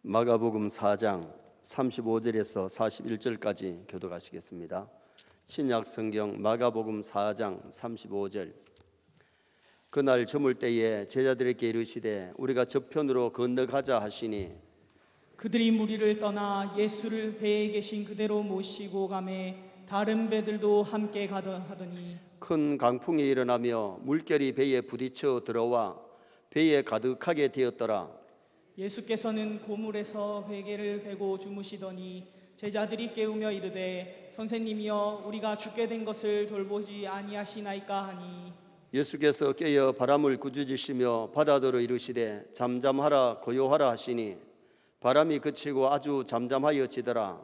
마가복음 4장 35절에서 41절까지 교독하시겠습니다. 신약 성경 마가복음 4장 35절. 그날 저물 때에 제자들에게 이르시되 우리가 저편으로 건너가자 하시니 그들이 무리를 떠나 예수를 배에 계신 그대로 모시고 가매 다른 배들도 함께 가더 하더니 큰 강풍이 일어나며 물결이 배에 부딪혀 들어와 배에 가득하게 되었더라. 예수께서는 고물에서 베개를 베고 주무시더니 제자들이 깨우며 이르되 선생님이여 우리가 죽게 된 것을 돌보지 아니하시나이까 하니 예수께서 깨어 바람을 꾸짖으시며 바다더러 이르시되 잠잠하라 고요하라 하시니 바람이 그치고 아주 잠잠하여지더라.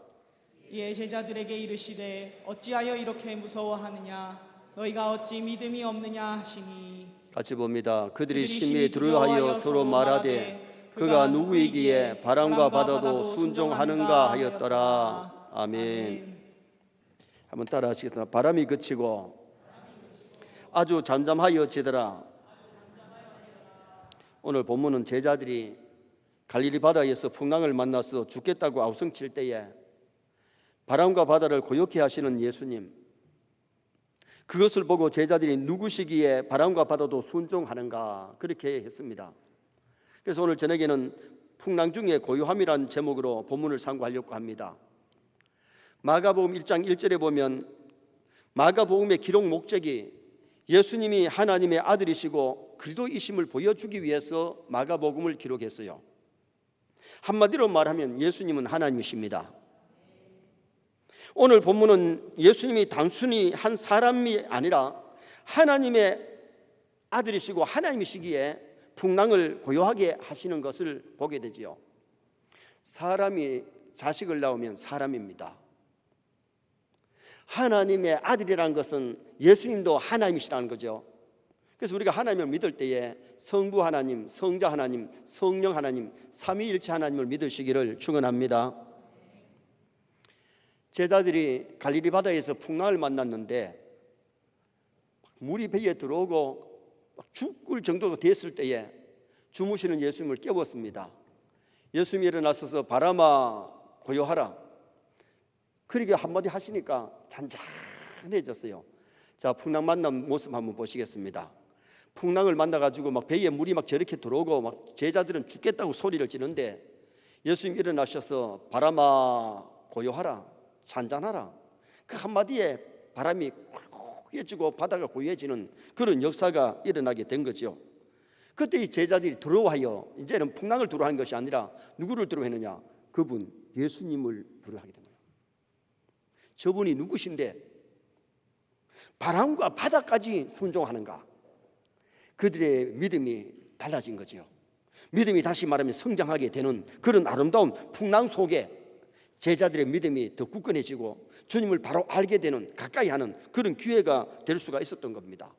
이에 제자들에게 이르시되 어찌하여 이렇게 무서워하느냐 너희가 어찌 믿음이 없느냐 하시니 같이 봅니다. 그들이 심히 두려워하여 서로 말하되 그가 누구이기에 바람과 바다도 순종하는가 하였더라. 아멘. 한번 따라 하시겠습니다. 바람이 그치고 아주 잠잠하여지더라. 오늘 본문은 제자들이 갈릴리 바다에서 풍랑을 만나서 죽겠다고 아우성칠 때에 바람과 바다를 고요케 하시는 예수님, 그것을 보고 제자들이 누구시기에 바람과 바다도 순종하는가 그렇게 했습니다. 그래서 오늘 저녁에는 풍랑 중에 고요함이라는 제목으로 본문을 상고하려고 합니다. 마가복음 1장 1절에 보면 마가복음의 기록 목적이 예수님이 하나님의 아들이시고 그리스도이심을 보여주기 위해서 마가복음을 기록했어요. 한마디로 말하면 예수님은 하나님이십니다. 오늘 본문은 예수님이 단순히 한 사람이 아니라 하나님의 아들이시고 하나님이시기에 풍랑을 고요하게 하시는 것을 보게 되지요. 사람이 자식을 낳으면 사람입니다. 하나님의 아들이라는 것은 예수님도 하나님이시라는 거죠. 그래서 우리가 하나님을 믿을 때에 성부 하나님, 성자 하나님, 성령 하나님, 삼위일체 하나님을 믿으시기를 축원합니다. 제자들이 갈릴리 바다에서 풍랑을 만났는데 물이 배에 들어오고 죽을 정도가 됐을 때에 주무시는 예수님을 깨웠습니다. 예수님이 일어나셔서 바람아 고요하라. 그렇게 한마디 하시니까 잔잔해졌어요. 자, 풍랑 만난 모습 한번 보시겠습니다. 풍랑을 만나가지고 막 배에 물이 막 저렇게 들어오고 막 제자들은 죽겠다고 소리를 지는데 예수님이 일어나셔서 바람아 고요하라, 잔잔하라. 그 한마디에 바람이 고요해지고 바다가 고요해지는 그런 역사가 일어나게 된 거죠. 그때 이 제자들이 두려워하여 이제는 풍랑을 두려워하는 것이 아니라 누구를 두려워했느냐? 그분 예수님을 두려워하게 된 거예요. 저분이 누구신데 바람과 바다까지 순종하는가? 그들의 믿음이 달라진 거죠. 믿음이 다시 말하면 성장하게 되는 그런 아름다운 풍랑 속에 제자들의 믿음이 더 굳건해지고 주님을 바로 알게 되는, 가까이 하는 그런 기회가 될 수가 있었던 겁니다.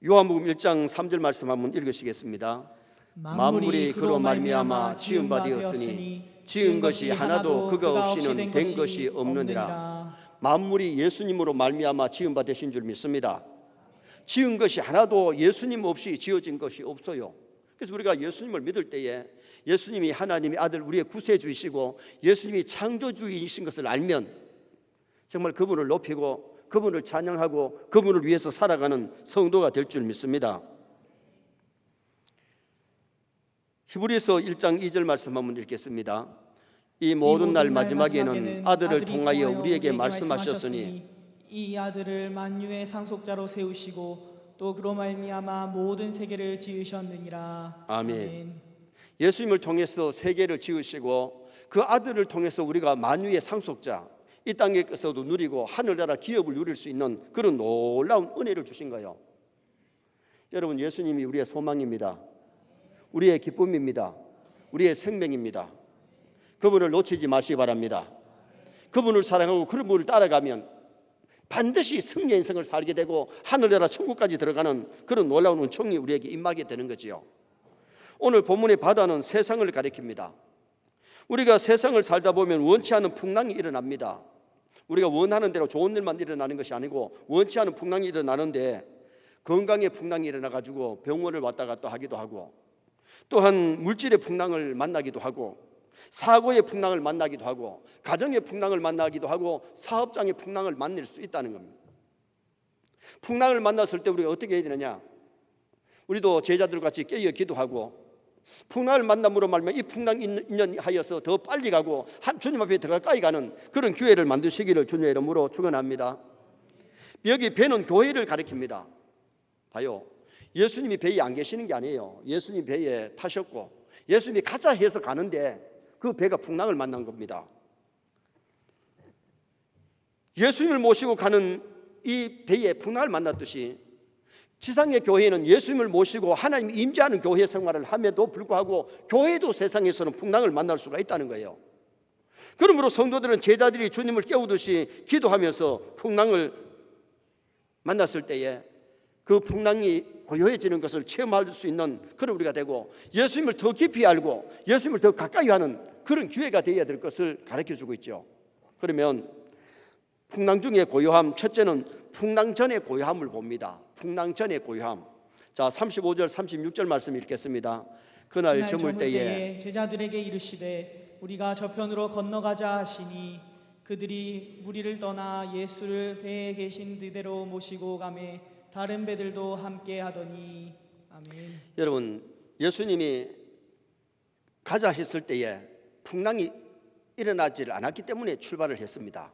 요한복음 1장 3절 말씀 한번 읽으시겠습니다. 만물이 그로 말미암아 지은 바 되었으니 지은 것이 하나도 그가 없이는 된 것이 없느니라. 만물이 예수님으로 말미암아 지은 바 되신 줄 믿습니다. 지은 것이 하나도 예수님 없이 지어진 것이 없어요. 그래서 우리가 예수님을 믿을 때에 예수님이 하나님의 아들 우리의 구세주이시고 예수님이 창조주이신 것을 알면 정말 그분을 높이고 그분을 찬양하고 그분을 위해서 살아가는 성도가 될 줄 믿습니다. 히브리서 1장 2절 말씀 한번 읽겠습니다. 이 모든 날 마지막에는 아들을 통하여 우리에게 말씀하셨으니 이 아들을 만유의 상속자로 세우시고 또 그로 말미암아 모든 세계를 지으셨느니라. 아멘. 예수님을 통해서 세계를 지으시고 그 아들을 통해서 우리가 만유의 상속자, 이 땅에서도 누리고 하늘나라 기업을 누릴 수 있는 그런 놀라운 은혜를 주신 거예요. 여러분, 예수님이 우리의 소망입니다. 우리의 기쁨입니다. 우리의 생명입니다. 그분을 놓치지 마시기 바랍니다. 그분을 사랑하고 그분을 따라가면 반드시 승리의 인생을 살게 되고 하늘나라 천국까지 들어가는 그런 놀라운 은총이 우리에게 임하게 되는 거지요. 오늘 본문의 바다는 세상을 가리킵니다. 우리가 세상을 살다 보면 원치 않은 풍랑이 일어납니다. 우리가 원하는 대로 좋은 일만 일어나는 것이 아니고 원치 않은 풍랑이 일어나는데 건강에 풍랑이 일어나가지고 병원을 왔다 갔다 하기도 하고 또한 물질의 풍랑을 만나기도 하고 사고의 풍랑을 만나기도 하고 가정의 풍랑을 만나기도 하고 사업장의 풍랑을 만날 수 있다는 겁니다. 풍랑을 만났을 때 우리가 어떻게 해야 되느냐? 우리도 제자들 같이 깨어 기도하고 풍랑을 만남으로 말미암아 이 풍랑 인연하여서 더 빨리 가고 주님 앞에 더 가까이 가는 그런 기회를 만드시기를 주님의 이름으로 축원합니다. 여기 배는 교회를 가리킵니다. 봐요, 예수님이 배에 안 계시는 게 아니에요. 예수님 배에 타셨고 예수님이 가자 해서 가는데 그 배가 풍랑을 만난 겁니다. 예수님을 모시고 가는 이 배에 풍랑을 만났듯이 지상의 교회는 예수님을 모시고 하나님이 임재하는 교회 생활을 함에도 불구하고 교회도 세상에서는 풍랑을 만날 수가 있다는 거예요. 그러므로 성도들은 제자들이 주님을 깨우듯이 기도하면서 풍랑을 만났을 때에 그 풍랑이 고요해지는 것을 체험할 수 있는 그런 우리가 되고 예수님을 더 깊이 알고 예수님을 더 가까이 하는 그런 기회가 되어야 될 것을 가르쳐주고 있죠. 그러면 풍랑 중의 고요함, 첫째는 풍랑 전의 고요함을 봅니다. 풍랑 전의 고요함. 자, 35절 36절 말씀 읽겠습니다. 그날 저물 때에 제자들에게 이르시되 우리가 저편으로 건너가자 하시니 그들이 무리를 떠나 예수를 배에 계신 그대로 모시고 가매 다른 배들도 함께 하더니. 아멘. 여러분, 예수님이 가자 했을 때에 풍랑이 일어나지 않았기 때문에 출발을 했습니다.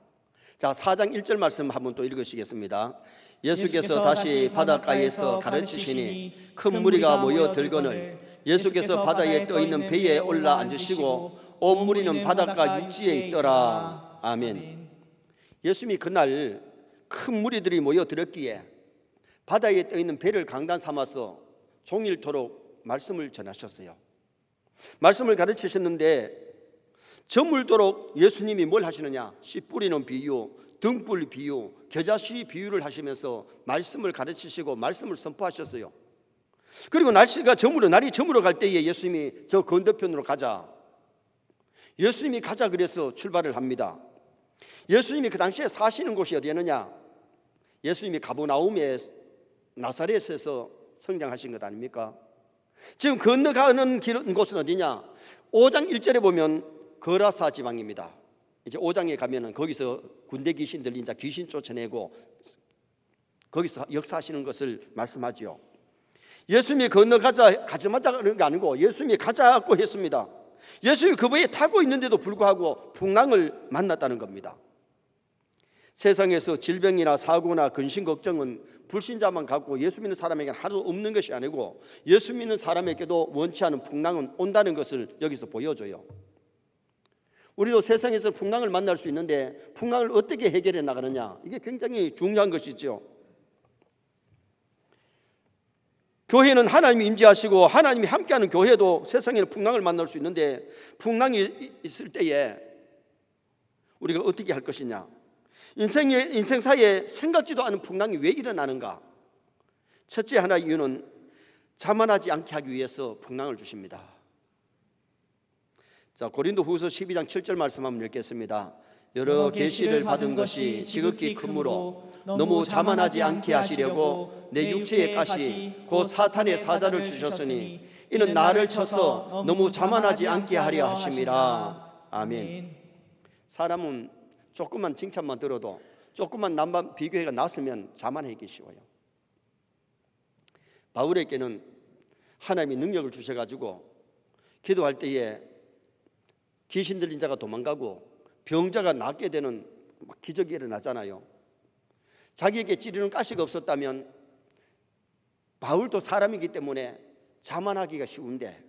자, 4장 1절 말씀 한번 또 읽으시겠습니다. 예수께서 다시 바닷가에서 가르치시니 큰 무리가 모여 들거늘 예수께서 바다에 떠 있는 배에 올라 앉으시고 온 무리는 바닷가 육지에 있더라. 아멘. 예수님이 그날 큰 무리들이 모여 들었기에 바다에 떠 있는 배를 강단 삼아서 종일토록 말씀을 전하셨어요. 말씀을 가르치셨는데 저물도록 예수님이 뭘 하시느냐? 씨 뿌리는 비유, 등불 비유, 겨자씨 비유를 하시면서 말씀을 가르치시고 말씀을 선포하셨어요. 그리고 날이 저물어 갈 때에 예수님이 저 건너편으로 가자. 예수님이 가자 그래서 출발을 합니다. 예수님이 그 당시에 사시는 곳이 어디였느냐? 예수님이 가버나움에 나사렛에서 성장하신 것 아닙니까? 지금 건너가는 곳은 어디냐? 5장 1절에 보면 거라사 지방입니다. 이제 5장에 가면은 거기서 군대 귀신 들린 자 귀신 쫓아내고 거기서 역사하시는 것을 말씀하지요. 예수님이 가자마자 그런 게 아니고 예수님이 가자고 했습니다. 예수님이 그 배에 타고 있는데도 불구하고 풍랑을 만났다는 겁니다. 세상에서 질병이나 사고나 근심 걱정은 불신자만 갖고 예수 믿는 사람에게는 하나도 없는 것이 아니고 예수 믿는 사람에게도 원치 않은 풍랑은 온다는 것을 여기서 보여줘요. 우리도 세상에서 풍랑을 만날 수 있는데 풍랑을 어떻게 해결해 나가느냐, 이게 굉장히 중요한 것이죠. 교회는 하나님이 임재하시고 하나님이 함께하는 교회도 세상에는 풍랑을 만날 수 있는데 풍랑이 있을 때에 우리가 어떻게 할 것이냐, 인생사에 생각지도 않은 풍랑이 왜 일어나는가? 첫째 하나 이유는 자만하지 않게 하기 위해서 풍랑을 주십니다. 자, 고린도후서 12장 7절 말씀 한번 읽겠습니다. 여러 계시를 받은 것이 지극히 크므로 너무 자만하지 않게 하시려고 내 육체의 가시 곧 사탄의 사자를 주셨으니 이는 나를 쳐서 너무 자만하지 않게 하려 하심이라. 아멘. 사람은 조금만 칭찬만 들어도 조금만 남만 비교해가 났으면 자만하기 쉬워요. 바울에게는 하나님이 능력을 주셔가지고 기도할 때에 귀신 들린 자가 도망가고 병자가 낫게 되는 기적이 일어나잖아요. 자기에게 찌르는 가시가 없었다면 바울도 사람이기 때문에 자만하기가 쉬운데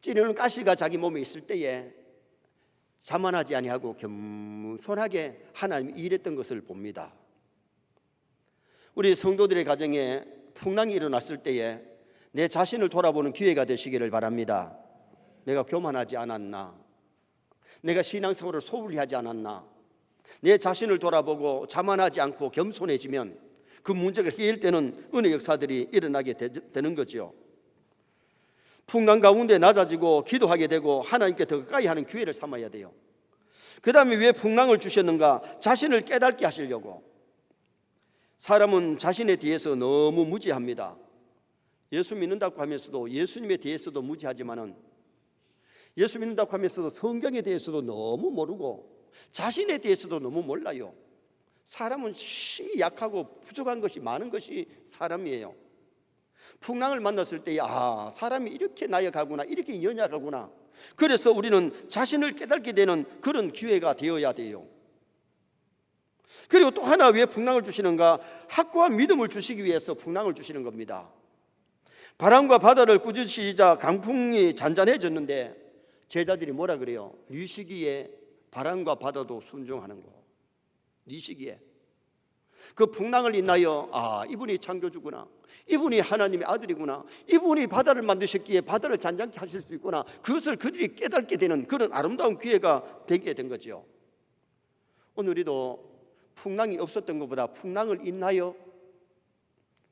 찌르는 가시가 자기 몸에 있을 때에 자만하지 아니하고 겸손하게 하나님이 일했던 것을 봅니다. 우리 성도들의 가정에 풍랑이 일어났을 때에 내 자신을 돌아보는 기회가 되시기를 바랍니다. 내가 교만하지 않았나? 내가 신앙생활을 소홀히 하지 않았나? 내 자신을 돌아보고 자만하지 않고 겸손해지면 그 문제가 해결되는 은혜 역사들이 일어나게 되는 거죠. 풍랑 가운데 낮아지고 기도하게 되고 하나님께 더 가까이 하는 기회를 삼아야 돼요. 그 다음에 왜 풍랑을 주셨는가? 자신을 깨닫게 하시려고. 사람은 자신에 대해서 너무 무지합니다. 예수 믿는다고 하면서도 예수님에 대해서도 무지하지만은 예수 믿는다고 하면서도 성경에 대해서도 너무 모르고 자신에 대해서도 너무 몰라요. 사람은 힘이 약하고 부족한 것이 많은 것이 사람이에요. 풍랑을 만났을 때 사람이 이렇게 나약하구나, 이렇게 연약하구나. 그래서 우리는 자신을 깨닫게 되는 그런 기회가 되어야 돼요. 그리고 또 하나 왜 풍랑을 주시는가? 확고한 믿음을 주시기 위해서 풍랑을 주시는 겁니다. 바람과 바다를 꾸짖으시자 강풍이 잔잔해졌는데 제자들이 뭐라 그래요? 네 시기에 바람과 바다도 순종하는 거. 네 시기에 그 풍랑을 인하여 이분이 창조주구나, 이분이 하나님의 아들이구나, 이분이 바다를 만드셨기에 바다를 잔잔케 하실 수 있구나, 그것을 그들이 깨닫게 되는 그런 아름다운 기회가 되게 된 거죠. 오늘 우리도 풍랑이 없었던 것보다 풍랑을 인하여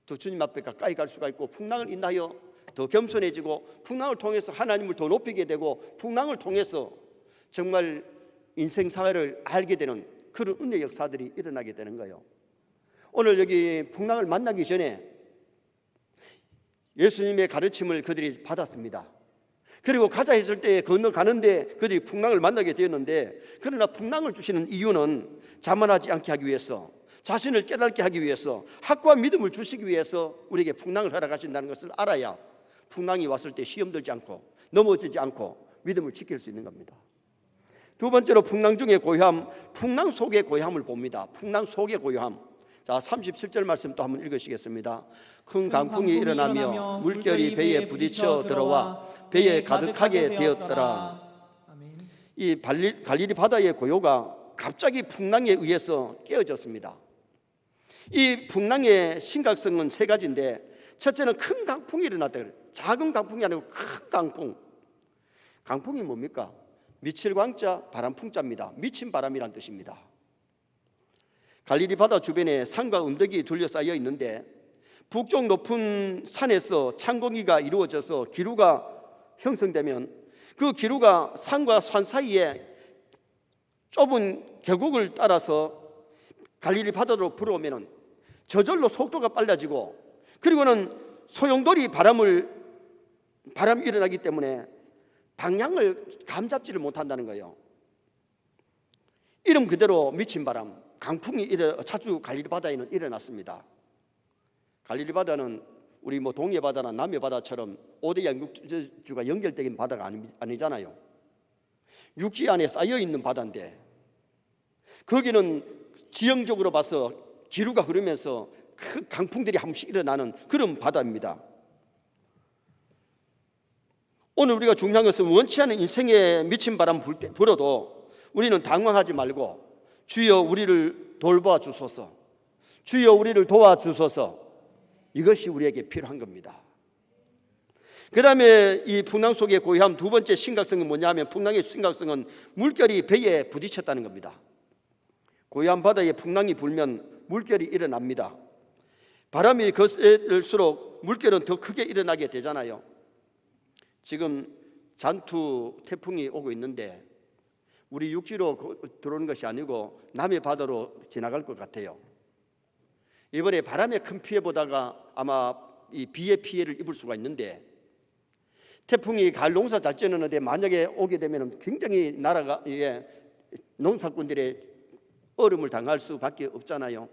더 주님 앞에 가까이 갈 수가 있고, 풍랑을 인하여 더 겸손해지고, 풍랑을 통해서 하나님을 더 높이게 되고, 풍랑을 통해서 정말 인생사회를 알게 되는 그런 은혜 역사들이 일어나게 되는 거예요. 오늘 여기 풍랑을 만나기 전에 예수님의 가르침을 그들이 받았습니다. 그리고 가자 했을 때 건너가는데 그들이 풍랑을 만나게 되었는데, 그러나 풍랑을 주시는 이유는 자만하지 않게 하기 위해서, 자신을 깨닫게 하기 위해서, 확고한 믿음을 주시기 위해서 우리에게 풍랑을 허락하신다는 것을 알아야 풍랑이 왔을 때 시험 들지 않고 넘어지지 않고 믿음을 지킬 수 있는 겁니다. 두 번째로 풍랑 중의 고요함, 풍랑 속의 고요함을 봅니다. 풍랑 속의 고요함. 자, 37절 말씀 또 한번 읽으시겠습니다. 큰 강풍이 일어나며 물결이 배에 부딪혀 들어와 배에 가득하게 되었더라. 아멘. 이 갈릴리 바다의 고요가 갑자기 풍랑에 의해서 깨어졌습니다. 이 풍랑의 심각성은 세 가지인데, 첫째는 큰 강풍이 일어났다. 작은 강풍이 아니고 큰 강풍. 강풍이 뭡니까? 미칠광자 바람풍자입니다. 미친 바람이란 뜻입니다. 갈릴리 바다 주변에 산과 언덕이 둘러싸여 있는데, 북쪽 높은 산에서 찬공기가 이루어져서 기류가 형성되면 그 기류가 산과 산 사이에 좁은 계곡을 따라서 갈릴리 바다로 불어오면 저절로 속도가 빨라지고, 그리고는 소용돌이 바람이 일어나기 때문에 방향을 감잡지를 못한다는 거예요. 이름 그대로 미친 바람, 강풍이 자주 갈릴리 바다에는 일어났습니다. 갈릴리 바다는 우리 동해 바다나 남해 바다처럼 5대 양육주가 연결된 바다가 아니잖아요. 육지 안에 쌓여 있는 바다인데, 거기는 지형적으로 봐서 기류가 흐르면서 큰 강풍들이 한 번씩 일어나는 그런 바다입니다. 오늘 우리가 중요한 것은 원치 않은 인생에 미친 바람 불어도 우리는 당황하지 말고, 주여 우리를 돌봐 주소서, 주여 우리를 도와주소서, 이것이 우리에게 필요한 겁니다. 그 다음에 이 풍랑 속의 고요함, 두 번째 심각성은 뭐냐면, 풍랑의 심각성은 물결이 배에 부딪혔다는 겁니다. 고요한 바다에 풍랑이 불면 물결이 일어납니다. 바람이 거셀수록 물결은 더 크게 일어나게 되잖아요. 지금 잔투 태풍이 오고 있는데 우리 육지로 들어오는 것이 아니고 남해 바다로 지나갈 것 같아요. 이번에 바람의 큰 피해보다가 아마 이 비의 피해를 입을 수가 있는데, 태풍이 가을 농사 잘 지었는데 만약에 오게 되면 굉장히 나라가 농사꾼들의 어려움을 당할 수밖에 없잖아요.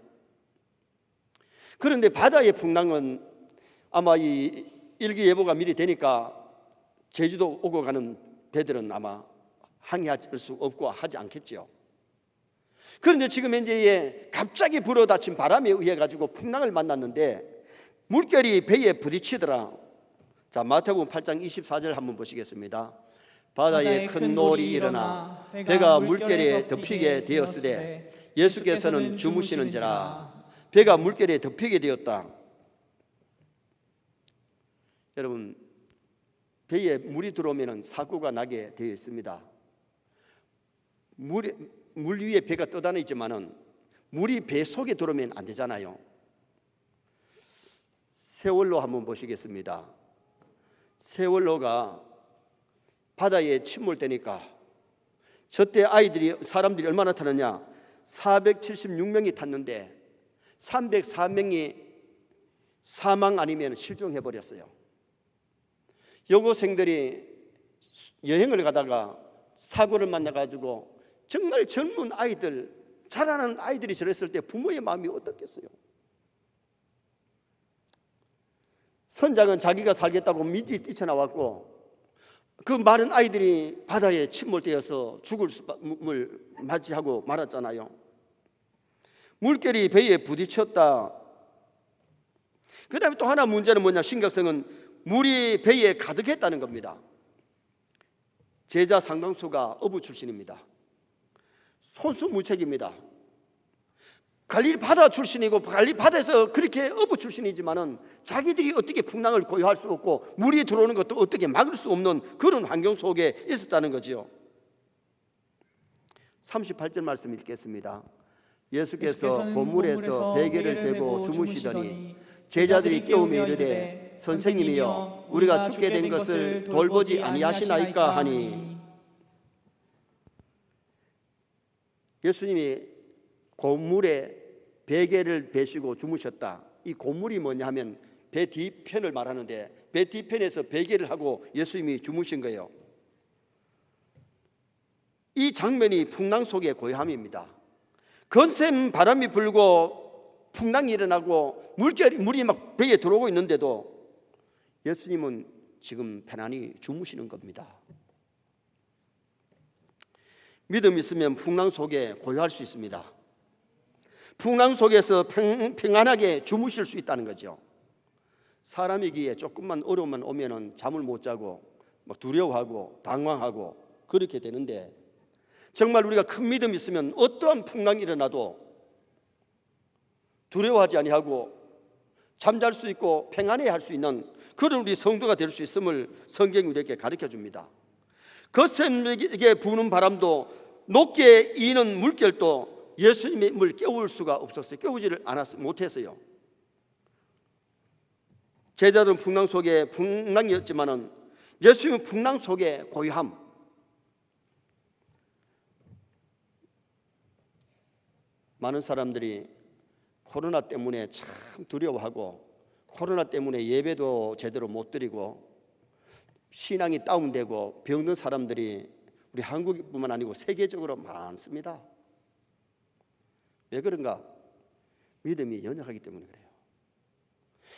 그런데 바다의 풍랑은 아마 이 일기예보가 미리 되니까 제주도 오고 가는 배들은 아마 항해할 수 없고 하지 않겠죠. 그런데 지금 현재 갑자기 불어닥친 바람에 의해 가지고 풍랑을 만났는데 물결이 배에 부딪히더라. 자, 마태복음 8장 24절 한번 보시겠습니다. 바다에 큰 노을이 일어나 배가 물결에 덮이게 되었으되 예수께서는 주무시는지라. 배가 물결에 덮이게 되었다. 여러분, 배에 물이 들어오면 사고가 나게 되어 있습니다. 물 위에 배가 떠다니지만은 물이 배 속에 들어오면 안 되잖아요. 세월호 한번 보시겠습니다. 세월호가 바다에 침몰되니까 저때 사람들이 얼마나 타느냐? 476명이 탔는데 304명이 사망 아니면 실종해 버렸어요. 여고생들이 여행을 가다가 사고를 만나가지고 정말 젊은 아이들, 자라나는 아이들이 저랬을 때 부모의 마음이 어떻겠어요? 선장은 자기가 살겠다고 미리 뛰쳐나왔고 그 많은 아이들이 바다에 침몰되어서 죽을 수를 맞이하고 말았잖아요. 물결이 배에 부딪혔다. 그 다음에 또 하나 문제는 뭐냐, 심각성은 물이 배에 가득했다는 겁니다. 제자 상당수가 어부 출신입니다. 손수무책입니다. 갈릴리 바다 출신이고 갈릴리 바다에서 그렇게 어부 출신이지만은 자기들이 어떻게 풍랑을 고요할 수 없고 물이 들어오는 것도 어떻게 막을 수 없는 그런 환경 속에 있었다는 거지요. 38절 말씀 읽겠습니다. 예수께서 고물에서 베개를 베고 주무시더니 제자들이 깨우며 이르되 선생님이여 우리가 죽게 된 것을 돌보지 아니하시나이까 하니, 예수님이 고물에 베개를 베시고 주무셨다. 이 고물이 뭐냐 하면 배 뒤편을 말하는데 배 뒤편에서 베개를 하고 예수님이 주무신 거예요. 이 장면이 풍랑 속의 고요함입니다. 거센 바람이 불고 풍랑이 일어나고 물이 막 배에 들어오고 있는데도 예수님은 지금 편안히 주무시는 겁니다. 믿음 있으면 풍랑 속에 고요할 수 있습니다. 풍랑 속에서 평안하게 주무실 수 있다는 거죠. 사람이기에 조금만 어려움만 오면은 잠을 못 자고 막 두려워하고 당황하고 그렇게 되는데, 정말 우리가 큰 믿음 있으면 어떠한 풍랑이 일어나도 두려워하지 아니하고 잠잘 수 있고 평안해야 할 수 있는 그런 우리 성도가 될 수 있음을 성경이 우리에게 가르쳐 줍니다. 거센게 부는 바람도 높게 이는 물결도 예수님을 깨울 수가 없었어요. 깨우지를 못했어요. 제자들은 풍랑 속에 풍랑이었지만은 예수님은 풍랑 속에 고요함. 많은 사람들이 코로나 때문에 참 두려워하고 코로나 때문에 예배도 제대로 못 드리고 신앙이 다운되고 병든 사람들이 우리 한국뿐만 아니고 세계적으로 많습니다. 왜 그런가? 믿음이 연약하기 때문에 그래요.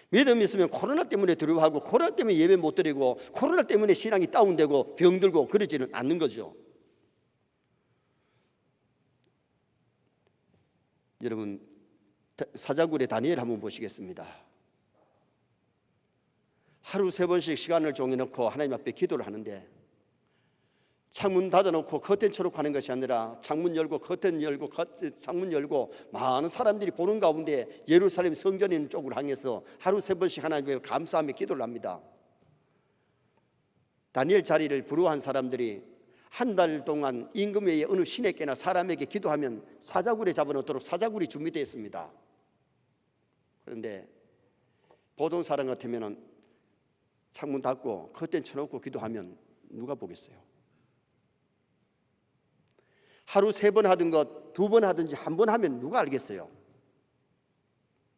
믿음이 있으면 코로나 때문에 두려워하고 코로나 때문에 예배 못 드리고 코로나 때문에 신앙이 다운되고 병들고 그러지는 않는 거죠. 여러분, 사자굴의 다니엘 한번 보시겠습니다. 하루 3번씩 시간을 정해놓고 하나님 앞에 기도를 하는데 창문 닫아놓고 커튼 쳐놓고 하는 것이 아니라 창문 열고 커튼 열고 창문 열고 많은 사람들이 보는 가운데 예루살렘 성전에 있는 쪽으로 향해서 하루 3번씩 하나님께 감사하며 기도를 합니다. 다니엘 자리를 부러워한 사람들이 한 달 동안 임금의 어느 신에게나 사람에게 기도하면 사자굴에 잡아놓도록 사자굴이 준비되어 있습니다. 그런데 보통 사람 같으면 창문 닫고 커튼 쳐놓고 기도하면 누가 보겠어요? 하루 3번 하던 것 2번 하든지 1번 하면 누가 알겠어요?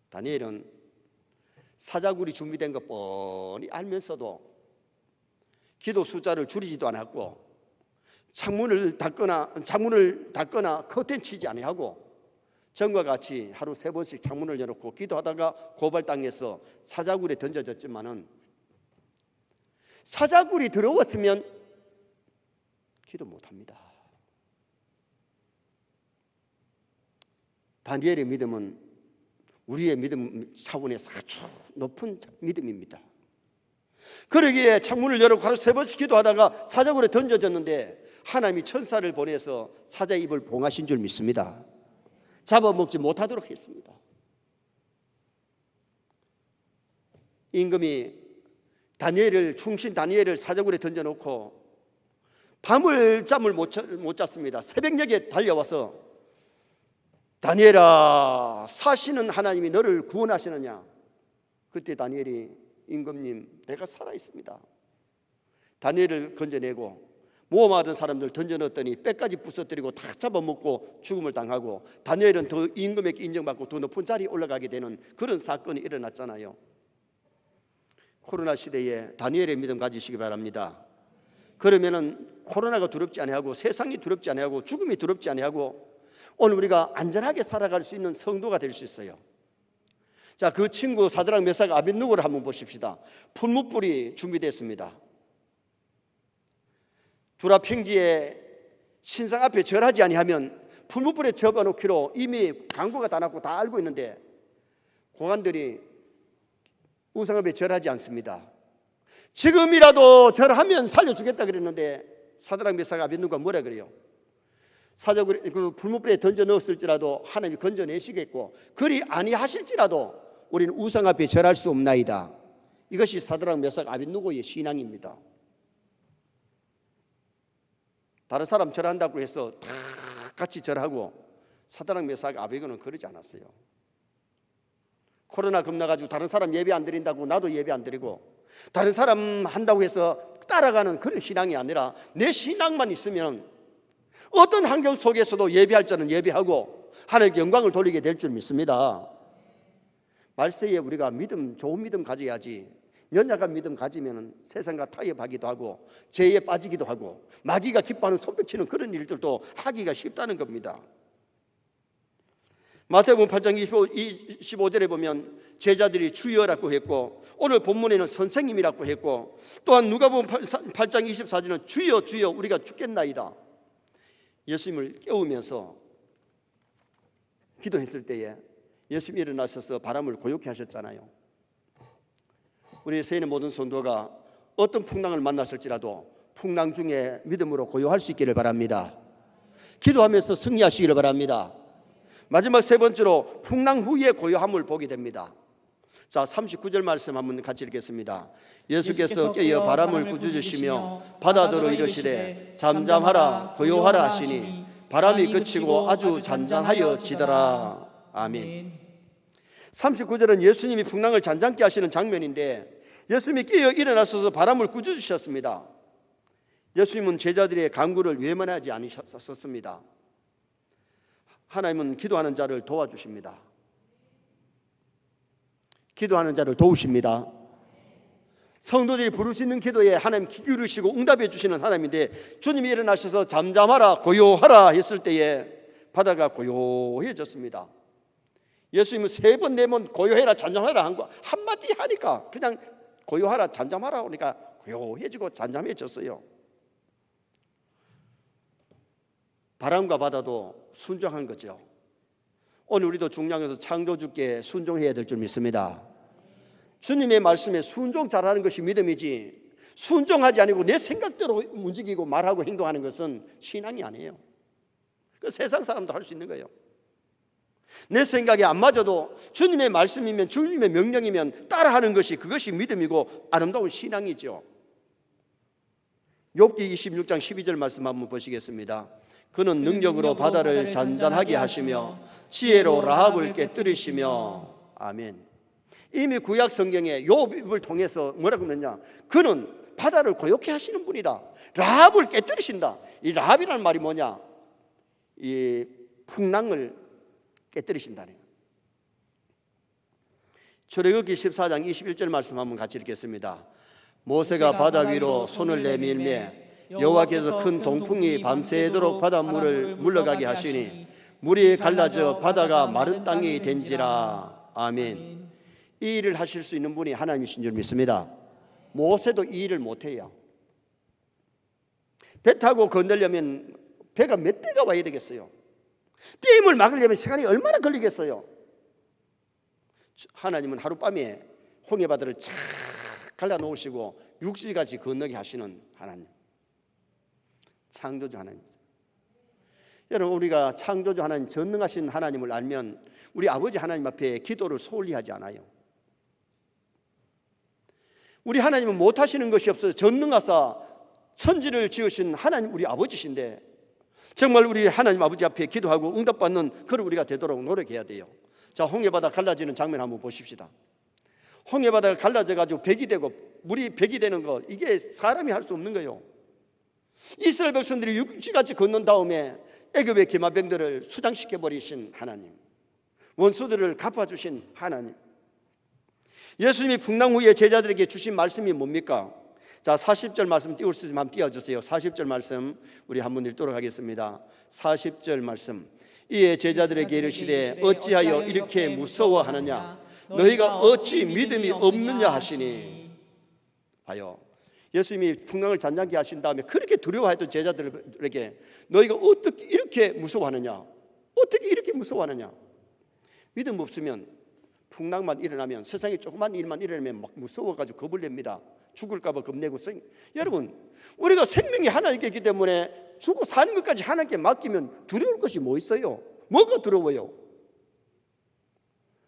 다니엘은 사자굴이 준비된 것 뻔히 알면서도 기도 숫자를 줄이지도 않았고 창문을 닫거나 커튼 치지 아니하고 전과 같이 하루 3번씩 창문을 열어놓고 기도하다가 고발당해서 사자굴에 던져졌지만은 사자굴이 더러웠으면 기도 못합니다. 다니엘의 믿음은 우리의 믿음 차원에서 아주 높은 믿음입니다. 그러기에 창문을 열고 하루 3번씩 기도하다가 사자굴에 던져졌는데 하나님이 천사를 보내서 사자의 입을 봉하신 줄 믿습니다. 잡아먹지 못하도록 했습니다. 임금이 충신 다니엘을 사자굴에 던져놓고 밤을 잠을 못 잤습니다. 새벽녘에 달려와서 다니엘아, 사시는 하나님이 너를 구원하시느냐? 그때 다니엘이 임금님, 내가 살아있습니다. 다니엘을 건져내고 모험하던 사람들 던져넣었더니 뼈까지 부서뜨리고 다 잡아먹고 죽음을 당하고 다니엘은 더 임금에게 인정받고 더 높은 자리에 올라가게 되는 그런 사건이 일어났잖아요. 코로나 시대에 다니엘의 믿음 가지시기 바랍니다. 그러면은 코로나가 두렵지 아니하고 세상이 두렵지 아니하고 죽음이 두렵지 아니하고 오늘 우리가 안전하게 살아갈 수 있는 성도가 될 수 있어요. 자, 그 친구 사드락 메삭 아벳느고를 한번 보십시다. 풀무불이 준비됐습니다. 두라 평지에 신상 앞에 절하지 아니하면 풀무불에 접어놓기로 이미 광고가 다 났고 다 알고 있는데 고관들이 우상 앞에 절하지 않습니다. 지금이라도 절하면 살려주겠다 그랬는데 사드락 메삭 아벳느고가 뭐라 그래요? 사적으로 그 풀무불에 던져 넣었을지라도 하나님이 건져내시겠고 그리 아니하실지라도 우리는 우상 앞에 절할 수 없나이다. 이것이 사드락 메삭 아벳느고의 신앙입니다. 다른 사람 절한다고 해서 다 같이 절하고 사드락 메삭 아벳느고는 그러지 않았어요. 코로나 겁나가지고 다른 사람 예배 안 드린다고 나도 예배 안 드리고 다른 사람 한다고 해서 따라가는 그런 신앙이 아니라 내 신앙만 있으면 어떤 환경 속에서도 예배할 자는 예배하고 하나님께 영광을 돌리게 될 줄 믿습니다. 말세에 우리가 믿음, 좋은 믿음 가져야지 연약한 믿음 가지면 세상과 타협하기도 하고 죄에 빠지기도 하고 마귀가 기뻐하는 손뼉치는 그런 일들도 하기가 쉽다는 겁니다. 마태복음 8장 25절에 보면 제자들이 주여라고 했고 오늘 본문에는 선생님이라고 했고 또한 누가복음 8장 24절은 주여 주여 우리가 죽겠나이다. 예수님을 깨우면서 기도했을 때에 예수님이 일어나셔서 바람을 고요케 하셨잖아요. 우리 세인의 모든 성도가 어떤 풍랑을 만났을지라도 풍랑 중에 믿음으로 고요할 수 있기를 바랍니다. 기도하면서 승리하시기를 바랍니다. 마지막 세 번째로 풍랑 후에 고요함을 보게 됩니다. 자, 39절 말씀 한번 같이 읽겠습니다. 예수께서 깨어 바람을 꾸짖으시며 바다더러 이르시되 잠잠하라 고요하라 하시니 바람이 그치고 아주 잔잔하여 지더라. 아멘. 39절은 예수님이 풍랑을 잔잔케 하시는 장면인데 예수님이 깨어 일어나셔서 바람을 꾸짖으셨습니다. 예수님은 제자들의 간구를 외면하지 않으셨습니다. 하나님은 기도하는 자를 도와주십니다. 기도하는 자를 도우십니다. 성도들이 부르시는 기도에 하나님 귀 기울이시고 응답해 주시는 하나님인데 주님이 일어나셔서 잠잠하라 고요하라 했을 때에 바다가 고요해졌습니다. 예수님은 3번 4번 고요해라 잠잠하라 한 거 한마디 하니까 그냥 고요하라 잠잠하라 그러니까 고요해지고 잠잠해졌어요. 바람과 바다도 순종한 거죠. 오늘 우리도 중량에서 창조주께 순종해야 될 줄 믿습니다. 주님의 말씀에 순종 잘하는 것이 믿음이지 순종하지 아니고 내 생각대로 움직이고 말하고 행동하는 것은 신앙이 아니에요. 그 세상 사람도 할 수 있는 거예요. 내 생각에 안 맞아도 주님의 말씀이면 주님의 명령이면 따라하는 것이 그것이 믿음이고 아름다운 신앙이죠. 욥기 26장 12절 말씀 한번 보시겠습니다. 그는 능력으로 바다를 잔잔하게 하시며 지혜로 라합을 깨뜨리시며 아멘. 이미 구약 성경에 욥을 통해서 뭐라고 그러냐 그는 바다를 고요케 하시는 분이다. 라합을 깨뜨리신다. 이 라합이라는 말이 뭐냐 이 풍랑을 깨뜨리신다는 거예요. 출애굽기 14장 21절 말씀 한번 같이 읽겠습니다. 모세가 바다 위로 손을 내밀매 여호와께서 큰 동풍이 밤새도록 바닷물을 물러가게 하시니 물이 갈라져 바다가 마른 땅이 된지라. 아멘. 이 일을 하실 수 있는 분이 하나님이신 줄 믿습니다. 모세도 이 일을 못해요. 배 타고 건너려면 배가 몇 대가 와야 되겠어요. 댐을 막으려면 시간이 얼마나 걸리겠어요. 하나님은 하룻밤에 홍해바다를 착 갈라놓으시고 육지같이 건너게 하시는 하나님, 창조주 하나님. 여러분, 우리가 창조주 하나님, 전능하신 하나님을 알면 우리 아버지 하나님 앞에 기도를 소홀히 하지 않아요. 우리 하나님은 못하시는 것이 없어서 전능하사 천지를 지으신 하나님 우리 아버지신데 정말 우리 하나님 아버지 앞에 기도하고 응답받는 그런 우리가 되도록 노력해야 돼요. 자, 홍해바다 갈라지는 장면 한번 보십시다. 홍해바다가 갈라져 가지고 백이 되고 물이 백이 되는 거, 이게 사람이 할 수 없는 거예요. 이스라엘 백성들이 육지같이 건넌 다음에 애굽의 기마병들을 수장시켜 버리신 하나님, 원수들을 갚아주신 하나님, 예수님이 풍랑 후에 제자들에게 주신 말씀이 뭡니까? 자, 40절 말씀 띄울 수 있으면 한번 띄워주세요. 40절 말씀 우리 한번 읽도록 하겠습니다. 40절 말씀. 이에 제자들에게 이르시되 어찌하여 이렇게 무서워하느냐? 너희가 어찌 믿음이 없느냐 하시니. 봐요, 예수님이 풍랑을 잔잔케 하신 다음에 그렇게 두려워했던 제자들에게 너희가 어떻게 이렇게 무서워하느냐? 어떻게 이렇게 무서워하느냐? 믿음 없으면 풍랑만 일어나면, 세상에 조그만 일만 일어나면 막 무서워가지고 겁을 냅니다. 죽을까 봐 겁내고. 여러분, 우리가 생명이 하나님께 있기 때문에 죽고 사는 것까지 하나님께 맡기면 두려울 것이 뭐 있어요? 뭐가 두려워요?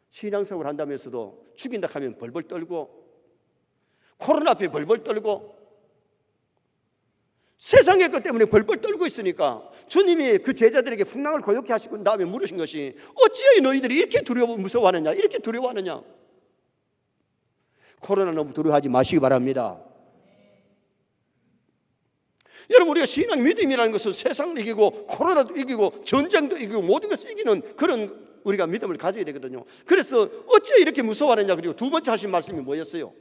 신앙생활 한다면서도 죽인다 하면 벌벌 떨고, 코로나 앞에 벌벌 떨고, 세상의 것 때문에 벌벌 떨고 있으니까 주님이 그 제자들에게 풍랑을 고요케 하시고 다음에 물으신 것이 어찌하여 너희들이 이렇게 무서워하느냐? 이렇게 두려워하느냐? 코로나 너무 두려워하지 마시기 바랍니다. 여러분, 우리가 신앙 믿음이라는 것은 세상을 이기고 코로나도 이기고 전쟁도 이기고 모든 것을 이기는 그런 우리가 믿음을 가져야 되거든요. 그래서 어찌 이렇게 무서워하느냐. 그리고 두 번째 하신 말씀이 뭐였어요?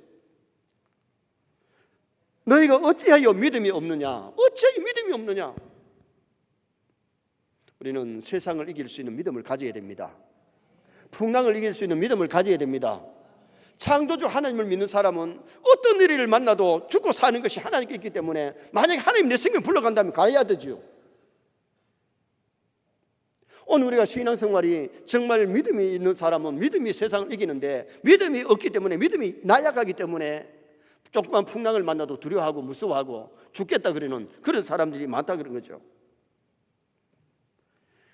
너희가 어찌하여 믿음이 없느냐? 어찌하여 믿음이 없느냐? 우리는 세상을 이길 수 있는 믿음을 가져야 됩니다. 풍랑을 이길 수 있는 믿음을 가져야 됩니다. 창조주 하나님을 믿는 사람은 어떤 일을 만나도 죽고 사는 것이 하나님께 있기 때문에 만약에 하나님 내 생명 불러간다면 가야 되죠. 오늘 우리가 신앙생활이 정말 믿음이 있는 사람은 믿음이 세상을 이기는데, 믿음이 없기 때문에, 믿음이 나약하기 때문에 조그만 풍랑을 만나도 두려워하고 무서워하고 죽겠다 그러는 그런 사람들이 많다 그런 거죠.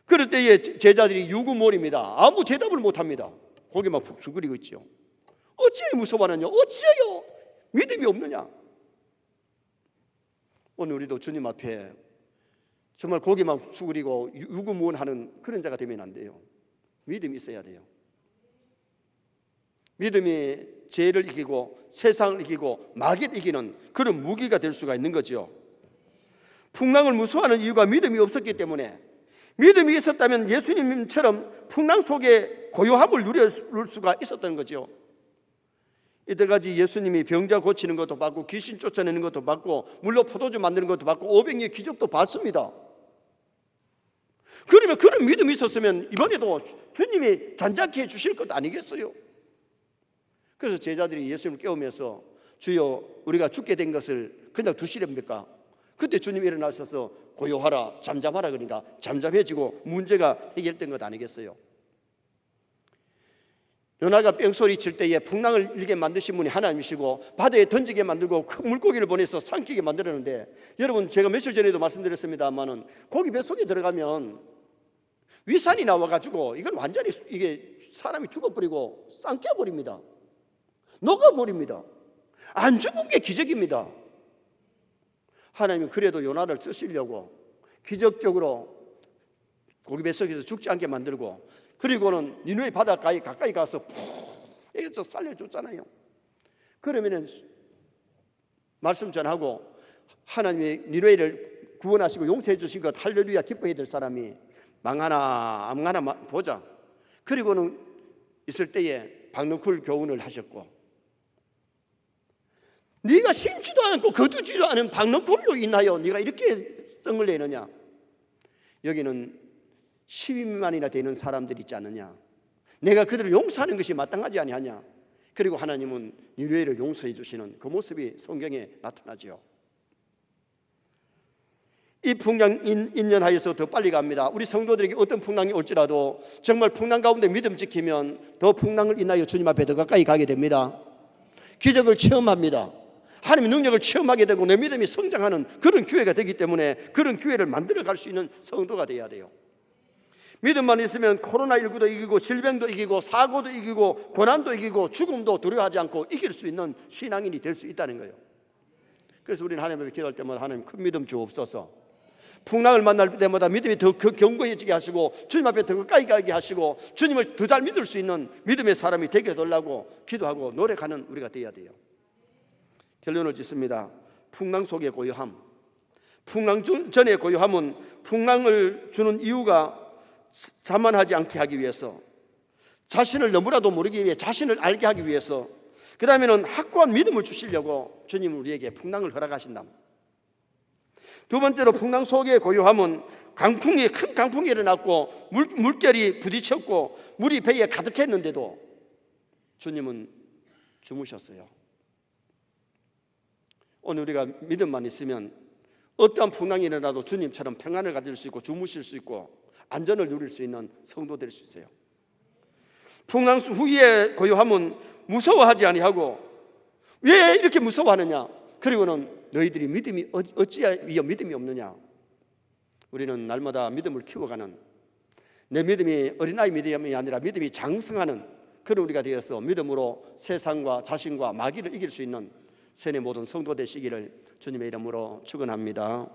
그럴 때에 제자들이 유구몰입니다. 아무 대답을 못합니다. 고개만 푹 숙이고 있죠. 어찌하여 무서워하느냐? 어찌하여 믿음이 없느냐? 오늘 우리도 주님 앞에 정말 고개만 숙이고 유구무원하는 그런 자가 되면 안 돼요. 믿음이 있어야 돼요. 믿음이 죄를 이기고 세상을 이기고 마귀를 이기는 그런 무기가 될 수가 있는 거죠. 풍랑을 무서워하는 이유가 믿음이 없었기 때문에, 믿음이 있었다면 예수님처럼 풍랑 속에 고요함을 누릴 수가 있었던 거죠. 이때까지 예수님이 병자 고치는 것도 받고 귀신 쫓아내는 것도 받고 물로 포도주 만드는 것도 받고 500의 기적도 받습니다. 그러면 그런 믿음이 있었으면 이번에도 주님이 잔잔케 해주실 것 아니겠어요? 그래서 제자들이 예수님을 깨우면서 주여 우리가 죽게 된 것을 그냥 두시렵니까? 그때 주님이 일어나셔서 고요하라 잠잠하라 그러니까 잠잠해지고 문제가 해결된 것 아니겠어요? 요나가 뺑소리 칠 때에 풍랑을 일게 만드신 분이 하나님이시고 바다에 던지게 만들고 큰 물고기를 보내서 삼키게 만들었는데, 여러분 제가 며칠 전에도 말씀드렸습니다만은 고기 뱃속에 들어가면 위산이 나와가지고 이건 완전히 이게 사람이 죽어버리고 삼켜버립니다. 녹아버립니다. 안 죽은 게 기적입니다. 하나님은 그래도 요나를 쓰시려고 기적적으로 고기 뱃속에서 죽지 않게 만들고, 그리고는 니누의 바닷가에 가까이 가서 푹 해서 살려줬잖아요. 그러면은 말씀 전하고 하나님이 니누를 구원하시고 용서해 주신 것 할렐루야 기뻐해야 될 사람이 망하나 암하나 보자. 그리고는 있을 때에 박능쿨 교훈을 하셨고, 네가 심지도 않고 거두지도 않은 박능쿨로 인하여 네가 이렇게 성을 내느냐? 여기는 10인 미만이나 되는 사람들이 있지 않느냐? 내가 그들을 용서하는 것이 마땅하지 아니하냐? 그리고 하나님은 니느웨를 용서해 주시는 그 모습이 성경에 나타나죠. 이 풍랑 인연하여서 더 빨리 갑니다. 우리 성도들에게 어떤 풍랑이 올지라도 정말 풍랑 가운데 믿음 지키면 더 풍랑을 인하여 주님 앞에 더 가까이 가게 됩니다. 기적을 체험합니다. 하나님의 능력을 체험하게 되고 내 믿음이 성장하는 그런 기회가 되기 때문에 그런 기회를 만들어 갈 수 있는 성도가 되어야 돼요. 믿음만 있으면 코로나19도 이기고 질병도 이기고 사고도 이기고 고난도 이기고 죽음도 두려워하지 않고 이길 수 있는 신앙인이 될 수 있다는 거예요. 그래서 우리는 하나님 앞에 기도할 때마다 하나님 큰 믿음 주옵소서. 풍랑을 만날 때마다 믿음이 더 견고해지게 하시고 주님 앞에 더 가까이 가게 하시고 주님을 더 잘 믿을 수 있는 믿음의 사람이 되게 해달라고 기도하고 노력하는 우리가 되어야 돼요. 결론을 짓습니다. 풍랑 속의 고요함, 풍랑 전의 고요함은 풍랑을 주는 이유가 자만하지 않게 하기 위해서, 자신을 너무나도 모르기 위해 자신을 알게 하기 위해서, 그 다음에는 확고한 믿음을 주시려고 주님은 우리에게 풍랑을 허락하신다. 두 번째로 풍랑 속에 고요함은 큰 강풍이 일어났고 물결이 부딪혔고 물이 배에 가득했는데도 주님은 주무셨어요. 오늘 우리가 믿음만 있으면 어떠한 풍랑이 일어나도 주님처럼 평안을 가질 수 있고 주무실 수 있고 안전을 누릴 수 있는 성도 될 수 있어요. 풍랑 후에 고요함은 무서워하지 아니하고, 왜 이렇게 무서워하느냐? 그리고는 너희들이 믿음이 어찌하여 믿음이 없느냐? 우리는 날마다 믿음을 키워가는, 내 믿음이 어린아이 믿음이 아니라 믿음이 장성하는 그런 우리가 되어서 믿음으로 세상과 자신과 마귀를 이길 수 있는 세뇌 모든 성도 되시기를 주님의 이름으로 축원합니다.